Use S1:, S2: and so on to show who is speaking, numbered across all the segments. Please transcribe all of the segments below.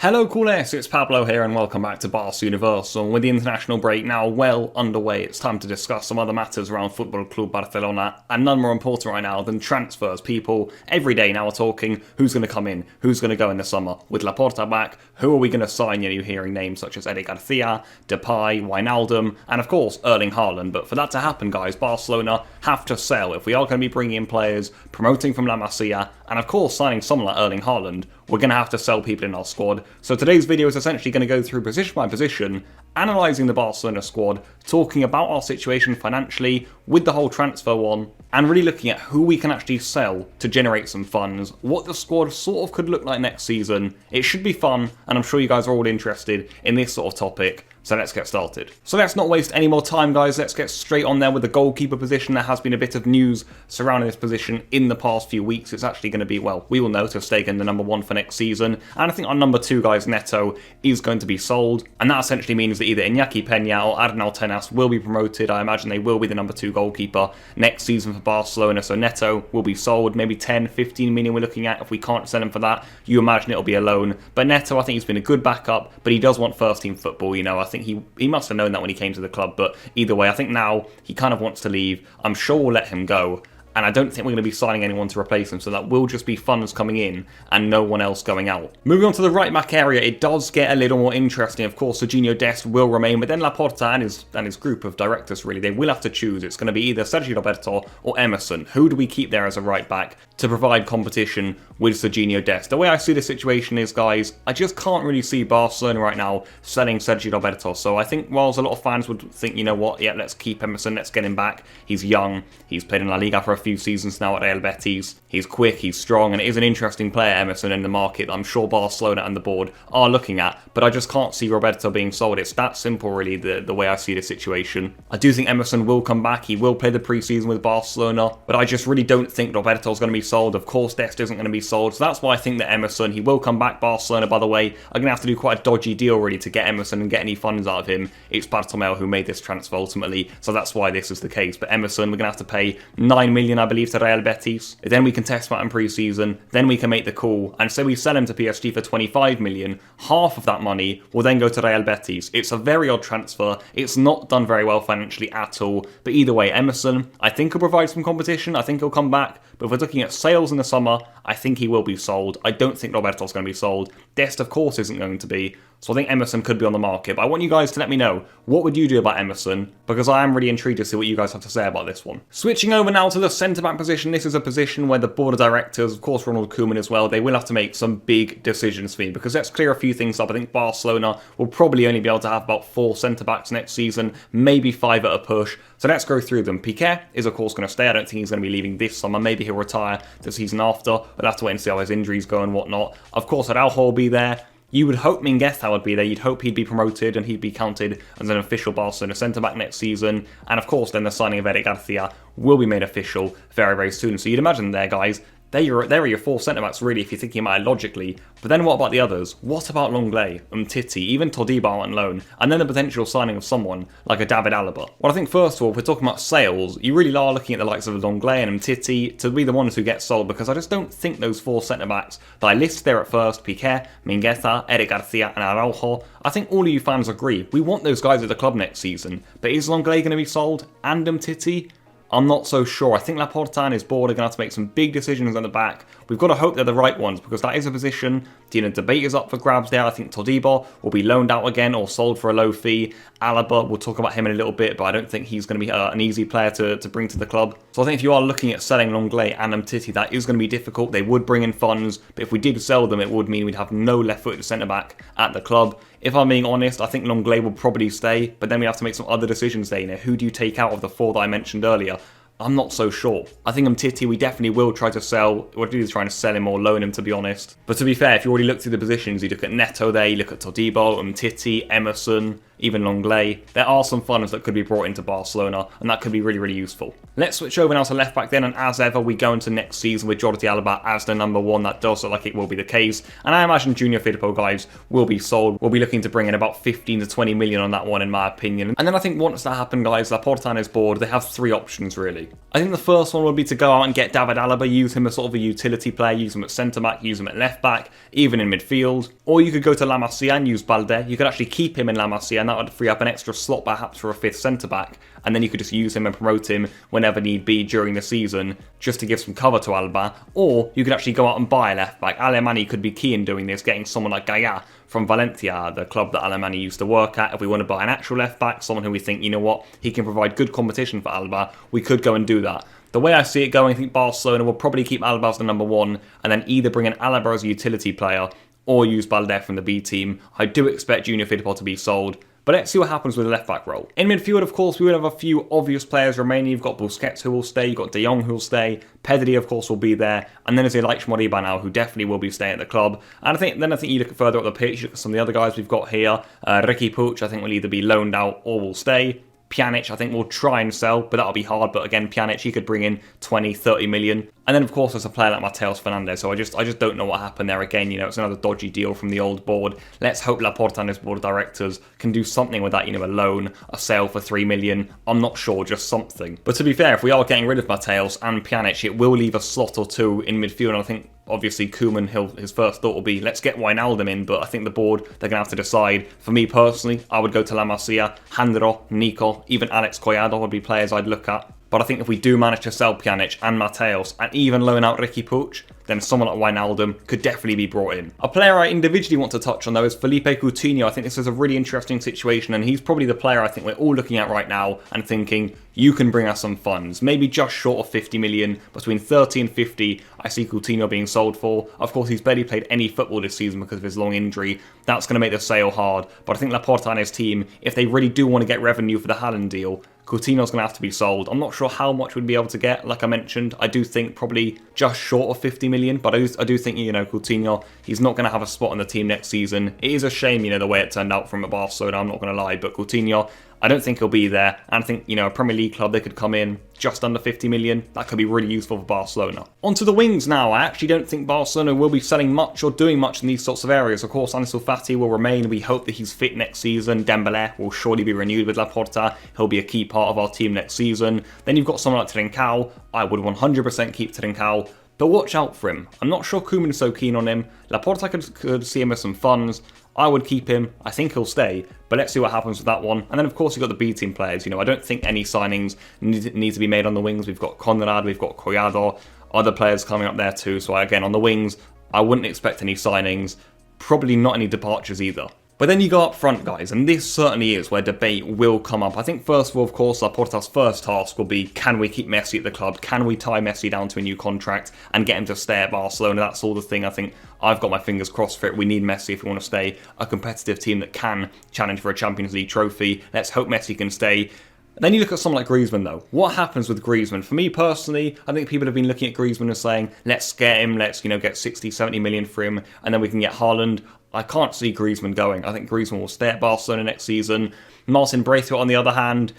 S1: Hello Culers, it's Pablo here and welcome back to Barca Universal. With the international break now well underway, it's time to discuss some other matters around Football Club Barcelona, and none more important right now than transfers. People every day now are talking who's going to come in, who's going to go in the summer. With Laporta back, who are we going to sign? You're hearing names such as Eric Garcia, Depay, Wijnaldum, and of course Erling Haaland. But for that to happen, guys, Barcelona have to sell. If we are going to be bringing in players, promoting from La Masia, and of course signing someone like Erling Haaland, we're going to have to sell people in our squad. So today's video is essentially going to go through position by position, analysing the Barcelona squad, talking about our situation financially with the whole transfer one, and really looking at who we can actually sell to generate some funds, what the squad sort of could look like next season. It should be fun, and I'm sure you guys are all interested in this sort of topic. So let's get started. So let's not waste any more time, guys. Let's get straight on there with the goalkeeper position. There has been a bit of news surrounding this position in the past few weeks. It's actually going to be, well, we will know to stay in the number one for next season. And I think our number two, guys, Neto, is going to be sold. And that essentially means that either Iñaki Peña or Arnau Tenas will be promoted. I imagine they will be the number two goalkeeper next season for Barcelona. So Neto will be sold. Maybe 10, 15 million we're looking at. If we can't sell him for that, you imagine it'll be a loan. But Neto, I think he's been a good backup, but he does want first team football. You know, I think he must have known that when he came to the club, but either way, I think now he kind of wants to leave. I'm sure we'll let him go, and I don't think we're going to be signing anyone to replace him, so that will just be funds coming in and no one else going out. Moving on to the right back area, it does get a little more interesting. Of course, Serginho Dest will remain, but then Laporta and his group of directors, really, they will have to choose. It's going to be either Sergio Roberto or Emerson. Who do we keep there as a right back to provide competition with Serginho Dest? The way I see the situation is, guys, I just can't really see Barcelona right now selling Sergio Roberto. So I think whilst a lot of fans would think, you know what, yeah, let's keep Emerson, let's get him back. He's young, he's played in La Liga for a few seasons now at Real Betis. He's quick, he's strong, and it is an interesting player, Emerson, in the market that I'm sure Barcelona and the board are looking at, but I just can't see Roberto being sold. It's that simple, really, the way I see the situation. I do think Emerson will come back. He will play the pre-season with Barcelona, but I just really don't think Roberto's going to be sold. Of course, Dest isn't going to be sold, so that's why I think that Emerson, he will come back. Barcelona, by the way, are going to have to do quite a dodgy deal, really, to get Emerson and get any funds out of him. It's Bartomeu who made this transfer ultimately, so that's why this is the case. But Emerson, we're going to have to pay 9 million, I believe, to Real Betis. Then we can test him out in pre-season, then we can make the call, and say we sell him to PSG for 25 million, half of that money will then go to Real Betis. It's a very odd transfer. It's not done very well financially at all, but either way, Emerson, I think he'll provide some competition. I think he'll come back, but if we're looking at sales in the summer, I think he will be sold. I don't think Roberto's going to be sold. Dest, of course, isn't going to be. So I think Emerson could be on the market. But I want you guys to let me know, what would you do about Emerson? Because I am really intrigued to see what you guys have to say about this one. Switching over now to the centre-back position. This is a position where the board of directors, of course Ronald Koeman as well, they will have to make some big decisions for me. Because let's clear a few things up. I think Barcelona will probably only be able to have about 4 centre-backs next season, maybe 5 at a push. So let's go through them. Piqué is, of course, going to stay. I don't think he's going to be leaving this summer. Maybe he'll retire the season after. We'll have to wait and see how his injuries go and whatnot. Of course, Araujo will be there. You would hope Mingueza would be there. You'd hope he'd be promoted and he'd be counted as an official Barcelona centre-back next season. And of course, then the signing of Eric Garcia will be made official very, very soon. So you'd imagine there, guys, there are your 4 centre-backs, really, if you're thinking about it logically. But then what about the others? What about Lenglet, Titi, even Todibo on loan? And then the potential signing of someone like a David Alaba. Well, I think first of all, if we're talking about sales, you really are looking at the likes of Lenglet and Titi to be the ones who get sold, because I just don't think those 4 centre-backs that I listed there at first, Piqué, Mingueza, Eric Garcia and Araujo, I think all of you fans agree. We want those guys at the club next season. But is Lenglet going to be sold? And Titi? I'm not so sure. I think Laporta and his board are going to have to make some big decisions on the back. We've got to hope they're the right ones, because that is a position. Debate is up for grabs there. I think Todibo will be loaned out again or sold for a low fee. Alaba, we'll talk about him in a little bit, but I don't think he's going to be an easy player to bring to the club. So I think if you are looking at selling Lenglet and Titi, that is going to be difficult. They would bring in funds, but if we did sell them, it would mean we'd have no left-footed centre-back at the club. If I'm being honest, I think Lenglet will probably stay, but then we have to make some other decisions there. Who do you take out of the 4 that I mentioned earlier? I'm not so sure. I think Titi, we definitely will try to sell. We're either trying to sell him or loan him, to be honest. But to be fair, if you already look through the positions, you look at Neto there, you look at Todibo, Titi, Emerson, even Lenglet, there are some funds that could be brought into Barcelona, and that could be really, really useful. Let's switch over now to left back then, and as ever, we go into next season with Jordi Alba as the number 1. That does look like it will be the case, and I imagine Junior Firpo, guys, will be sold. We'll be looking to bring in about 15 to 20 million on that one, in my opinion. And then I think once that happens, guys, Laporta and his board, they have 3 options, really. three. I think the first one would be to go out and get David Alaba, use him as sort of a utility player, use him at centre-back, use him at left-back, even in midfield. Or you could go to La Masia and use Balde. You could actually keep him in La Masia, and that would free up an extra slot perhaps for a fifth centre-back, and then you could just use him and promote him whenever need be during the season, just to give some cover to Alba. Or you could actually go out and buy a left-back. Alemany could be key in doing this, getting someone like Gaia from Valencia, the club that Alemany used to work at. If we want to buy an actual left-back, someone who we think, you know what, he can provide good competition for Alba, we could go and do that. The way I see it going, I think Barcelona will probably keep Alba as the number one, and then either bring in Alaba as a utility player, or use Balde from the B team. I do expect Junior Firpo to be sold, but let's see what happens with the left-back role. In midfield, of course, we will have a few obvious players remaining. You've got Busquets who will stay, you've got De Jong who will stay, Pedri, of course, will be there, and then there's Ilaix Moriba now, who definitely will be staying at the club. And I think you look further up the pitch, you look at some of the other guys we've got here. Riqui Puig, I think, will either be loaned out or will stay. Pjanic, I think, will try and sell, but that'll be hard. But again, Pjanic, he could bring in 20, 30 million. And then, of course, there's a player like Mateus Fernandes. So I just don't know what happened there. Again, it's another dodgy deal from the old board. Let's hope Laporta and his board of directors can do something with that, a loan, a sale for 3 million. I'm not sure, just something. But to be fair, if we are getting rid of Mateus and Pjanic, it will leave a slot or two in midfield. And I think, obviously, Koeman, his first thought will be, let's get Wijnaldum in, but I think the board, they're going to have to decide. For me personally, I would go to La Masia, Jandro, Nico, even Alex Collado would be players I'd look at. But I think if we do manage to sell Pjanic and Mateus, and even loan out Riqui Puig, then someone like Wijnaldum could definitely be brought in. A player I individually want to touch on, though, is Felipe Coutinho. I think this is a really interesting situation, and he's probably the player I think we're all looking at right now and thinking, you can bring us some funds. Maybe just short of 50 million, between 30 and 50, I see Coutinho being sold for. Of course, he's barely played any football this season because of his long injury. That's going to make the sale hard. But I think Laporta and his team, if they really do want to get revenue for the Haaland deal, Coutinho's going to have to be sold. I'm not sure how much we'd be able to get. Like I mentioned, I do think probably just short of 50 million, but I do think, Coutinho, he's not going to have a spot in the team next season. It is a shame, the way it turned out from Barcelona, I'm not going to lie, but Coutinho, I don't think he'll be there. And I think, a Premier League club, they could come in just under 50 million. That could be really useful for Barcelona. Onto the wings now. I actually don't think Barcelona will be selling much or doing much in these sorts of areas. Of course, Ansu Fati will remain. We hope that he's fit next season. Dembele will surely be renewed with Laporta. He'll be a key part of our team next season. Then you've got someone like Trincao. I would 100% keep Trincao. But watch out for him. I'm not sure Koeman is so keen on him. Laporta could see him as some funds. I would keep him. I think he'll stay. But let's see what happens with that one. And then, of course, you've got the B team players. I don't think any signings need to be made on the wings. We've got Conrad, we've got Collado, other players coming up there too. So, again, on the wings, I wouldn't expect any signings. Probably not any departures either. But then you go up front, guys, and this certainly is where debate will come up. I think, first of all, of course, Laporta's first task will be, can we keep Messi at the club? Can we tie Messi down to a new contract and get him to stay at Barcelona? That's all the thing. I think I've got my fingers crossed for it. We need Messi if we want to stay a competitive team that can challenge for a Champions League trophy. Let's hope Messi can stay. Then you look at someone like Griezmann, though. What happens with Griezmann? For me personally, I think people have been looking at Griezmann and saying, let's get him, let's get 60, 70 million for him, and then we can get Haaland. I can't see Griezmann going. I think Griezmann will stay at Barcelona next season. Martin Braithwaite, on the other hand,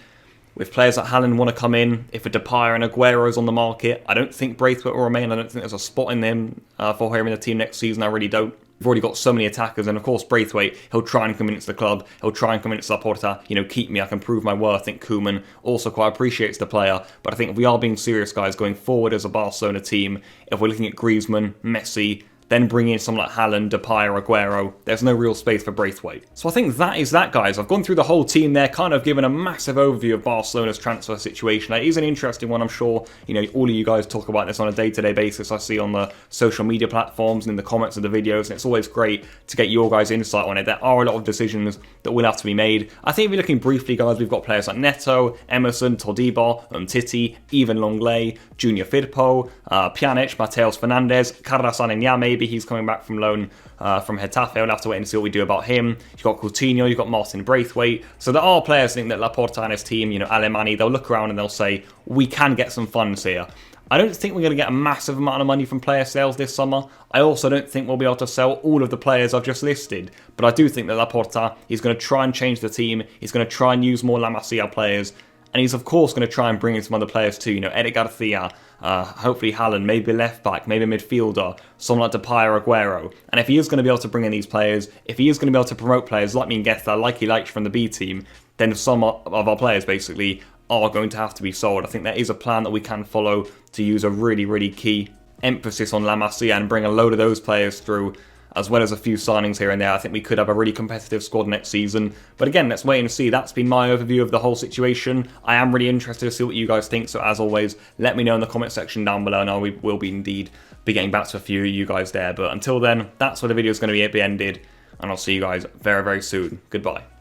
S1: with players like Haaland want to come in, if a Depay and Aguero is on the market, I don't think Braithwaite will remain. I don't think there's a spot in them for him in the team next season. I really don't. We've already got so many attackers, and of course Braithwaite, he'll try and convince the club, he'll try and convince Laporta, keep me, I can prove my worth. I think Koeman also quite appreciates the player, but I think if we are being serious, guys, going forward as a Barcelona team, if we're looking at Griezmann, Messi, then bring in someone like Haaland, Depay or Aguero, there's no real space for Braithwaite. So I think that is that, guys. I've gone through the whole team there, kind of given a massive overview of Barcelona's transfer situation. It is an interesting one, I'm sure. All of you guys talk about this on a day-to-day basis. I see on the social media platforms and in the comments of the videos, and it's always great to get your guys' insight on it. There are a lot of decisions that will have to be made. I think if you're looking briefly, guys, we've got players like Neto, Emerson, Todibo, Titi, even Longley, Junior Firpo, Pjanic, Mateus Fernandes, Carlos Anenya, maybe he's coming back from loan from Getafe. We'll have to wait and see what we do about him. You've got Coutinho, you've got Martin Braithwaite. So there are players, I think, that Laporta and his team, Alemany, they'll look around and they'll say, we can get some funds here. I don't think we're going to get a massive amount of money from player sales this summer. I also don't think we'll be able to sell all of the players I've just listed. But I do think that Laporta, he's going to try and change the team. He's going to try and use more La Masia players. And he's, of course, going to try and bring in some other players too. Eric Garcia, hopefully Haaland, maybe left back, maybe midfielder, someone like Depay or Aguero. And if he is going to be able to bring in these players, if he is going to be able to promote players like Mingueza, like Ilaix from the B team, then some of our players, basically, are going to have to be sold. I think there is a plan that we can follow to use a really, really key emphasis on La Masia and bring a load of those players through, as well as a few signings here and there. I think we could have a really competitive squad next season. But again, let's wait and see. That's been my overview of the whole situation. I am really interested to see what you guys think. So as always, let me know in the comment section down below, and I will be indeed be getting back to a few of you guys there. But until then, that's where the video is going to be ended, and I'll see you guys very, very soon. Goodbye.